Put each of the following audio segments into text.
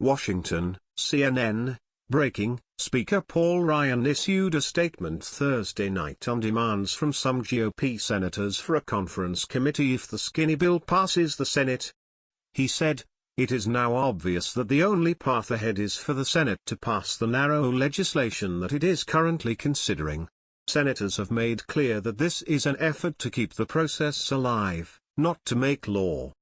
Washington, CNN. Breaking, Speaker Paul Ryan issued a statement Thursday night on demands from some GOP senators for a conference committee if the skinny bill passes the Senate. He said, "It is now obvious that the only path ahead is for the Senate to pass the narrow legislation that it is currently considering. Senators have made clear that this is an effort to keep the process alive, not to make law.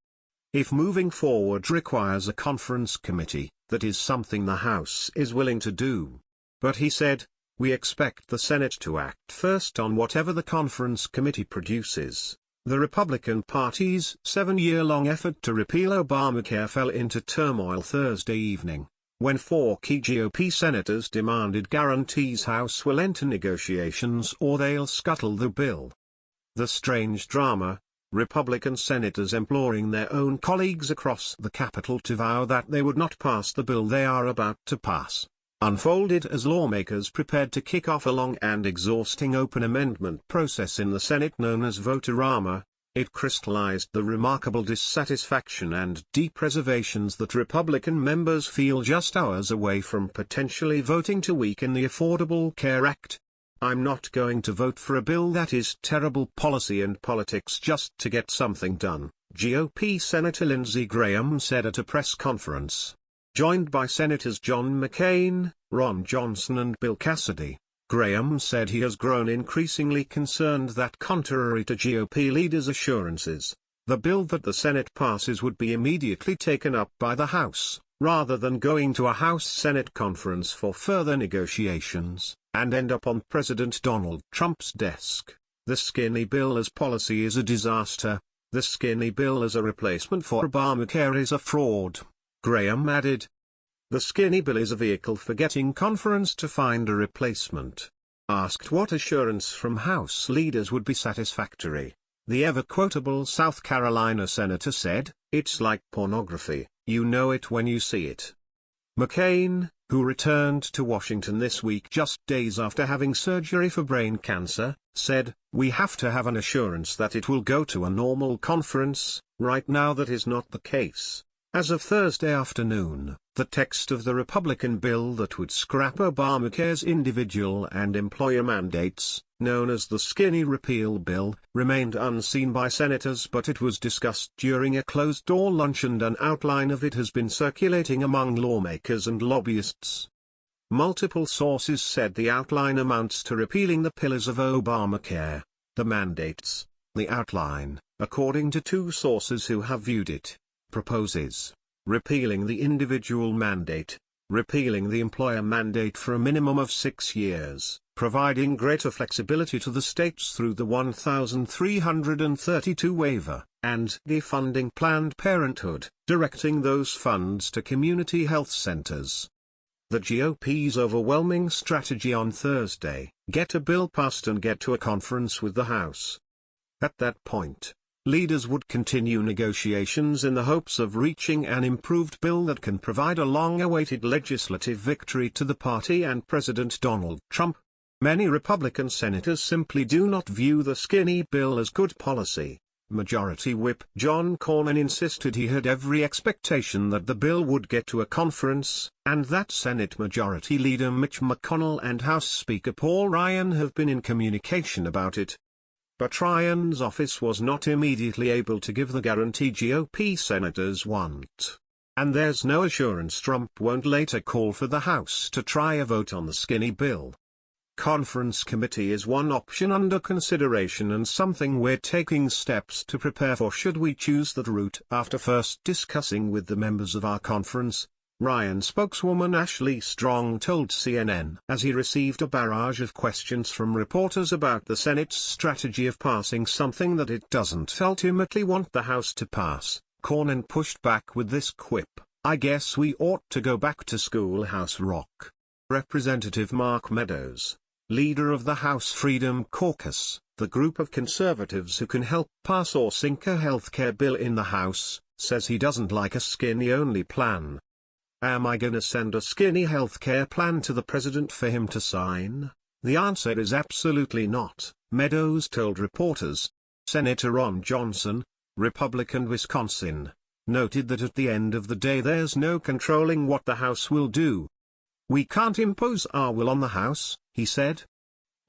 If moving forward requires a conference committee, that is something the House is willing to do." But he said, "We expect the Senate to act first on whatever the conference committee produces." The Republican Party's 7-year-long effort to repeal Obamacare fell into turmoil Thursday evening, when 4 key GOP senators demanded guarantees House will enter negotiations or they'll scuttle the bill. The strange drama, Republican senators imploring their own colleagues across the Capitol to vow that they would not pass the bill they are about to pass, unfolded as lawmakers prepared to kick off a long and exhausting open amendment process in the Senate known as vote-a-rama. It crystallized the remarkable dissatisfaction and deep reservations that Republican members feel just hours away from potentially voting to weaken the Affordable Care Act. "I'm not going to vote for a bill that is terrible policy and politics just to get something done," GOP Senator Lindsey Graham said at a press conference. Joined by Senators John McCain, Ron Johnson and Bill Cassidy, Graham said he has grown increasingly concerned that contrary to GOP leaders' assurances, the bill that the Senate passes would be immediately taken up by the House, rather than going to a House-Senate conference for further negotiations, and end up on President Donald Trump's desk. "The skinny bill as policy is a disaster. The skinny bill as a replacement for Obamacare is a fraud," Graham added. "The skinny bill is a vehicle for getting conference to find a replacement." Asked what assurance from House leaders would be satisfactory, the ever-quotable South Carolina senator said, "It's like pornography, you know it when you see it." McCain, who returned to Washington this week just days after having surgery for brain cancer, said, "We have to have an assurance that it will go to a normal conference. Right now that is not the case." As of Thursday afternoon, the text of the Republican bill that would scrap Obamacare's individual and employer mandates, known as the Skinny Repeal Bill, remained unseen by senators, but it was discussed during a closed-door lunch and an outline of it has been circulating among lawmakers and lobbyists. Multiple sources said the outline amounts to repealing the pillars of Obamacare, the mandates. The outline, according to 2 sources who have viewed it, proposes repealing the individual mandate, repealing the employer mandate for a minimum of 6 years, providing greater flexibility to the states through the 1332 waiver, and defunding Planned Parenthood, directing those funds to community health centers. The GOP's overwhelming strategy on Thursday: get a bill passed and get to a conference with the House. At that point, leaders would continue negotiations in the hopes of reaching an improved bill that can provide a long-awaited legislative victory to the party and President Donald Trump. Many Republican senators simply do not view the skinny bill as good policy. Majority Whip John Cornyn insisted he had every expectation that the bill would get to a conference, and that Senate Majority Leader Mitch McConnell and House Speaker Paul Ryan have been in communication about it. But Ryan's office was not immediately able to give the guarantee GOP senators want. And there's no assurance Trump won't later call for the House to try a vote on the skinny bill. Conference committee is one option under consideration and something we're taking steps to prepare for should we choose that route after first discussing with the members of our conference, Ryan spokeswoman Ashley Strong told CNN as he received a barrage of questions from reporters about the Senate's strategy of passing something that it doesn't ultimately want the House to pass. Cornyn pushed back with this quip, "I guess we ought to go back to Schoolhouse Rock." Representative Mark Meadows, leader of the House Freedom Caucus, the group of conservatives who can help pass or sink a healthcare bill in the House, says he doesn't like a skinny-only plan. "Am I gonna send a skinny healthcare plan to the president for him to sign? The answer is absolutely not," Meadows told reporters. Senator Ron Johnson, Republican Wisconsin, noted that at the end of the day there's no controlling what the House will do. "We can't impose our will on the House," he said.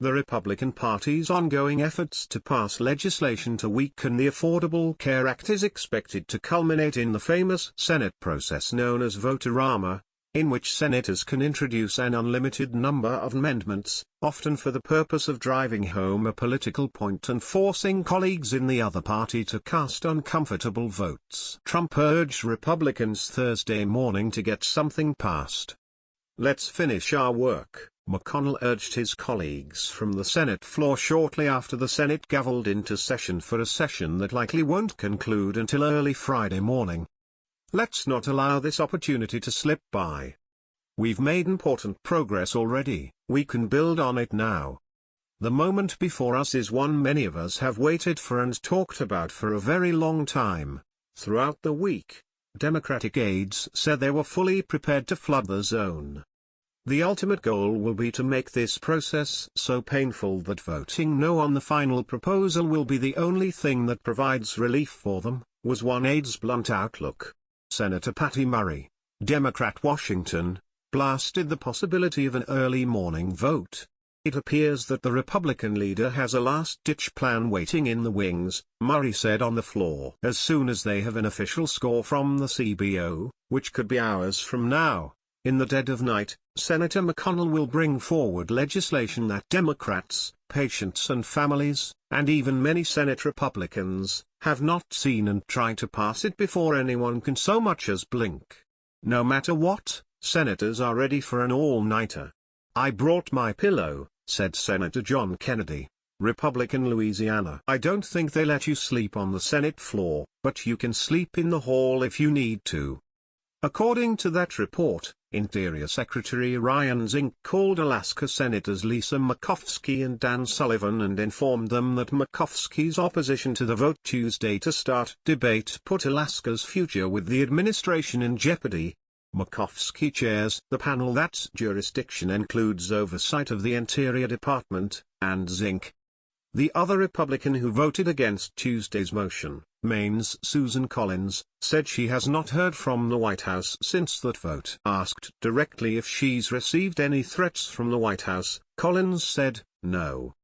The Republican Party's ongoing efforts to pass legislation to weaken the Affordable Care Act is expected to culminate in the famous Senate process known as vote-a-rama, in which senators can introduce an unlimited number of amendments, often for the purpose of driving home a political point and forcing colleagues in the other party to cast uncomfortable votes. Trump urged Republicans Thursday morning to get something passed. "Let's finish our work," McConnell urged his colleagues from the Senate floor shortly after the Senate gavelled into session for a session that likely won't conclude until early Friday morning. "Let's not allow this opportunity to slip by. We've made important progress already, we can build on it now. The moment before us is one many of us have waited for and talked about for a very long time." Throughout the week, Democratic aides said they were fully prepared to flood the zone. "The ultimate goal will be to make this process so painful that voting no on the final proposal will be the only thing that provides relief for them," was one aide's blunt outlook. Senator Patty Murray, Democrat Washington, blasted the possibility of an early morning vote. "It appears that the Republican leader has a last-ditch plan waiting in the wings," Murray said on the floor. "As soon as they have an official score from the CBO, which could be hours from now, in the dead of night, Senator McConnell will bring forward legislation that Democrats, patients and families, and even many Senate Republicans, have not seen and try to pass it before anyone can so much as blink. No matter what, senators are ready for an all-nighter." "I brought my pillow," said Senator John Kennedy, Republican Louisiana. "I don't think they let you sleep on the Senate floor, but you can sleep in the hall if you need to." According to that report, Interior Secretary Ryan Zink called Alaska Senators Lisa Murkowski and Dan Sullivan and informed them that Murkowski's opposition to the vote Tuesday to start debate put Alaska's future with the administration in jeopardy. Murkowski chairs the panel that's jurisdiction includes oversight of the Interior Department, and Zink. The other Republican who voted against Tuesday's motion, Maine's Susan Collins, said she has not heard from the White House since that vote. Asked directly if she's received any threats from the White House, Collins said, "No.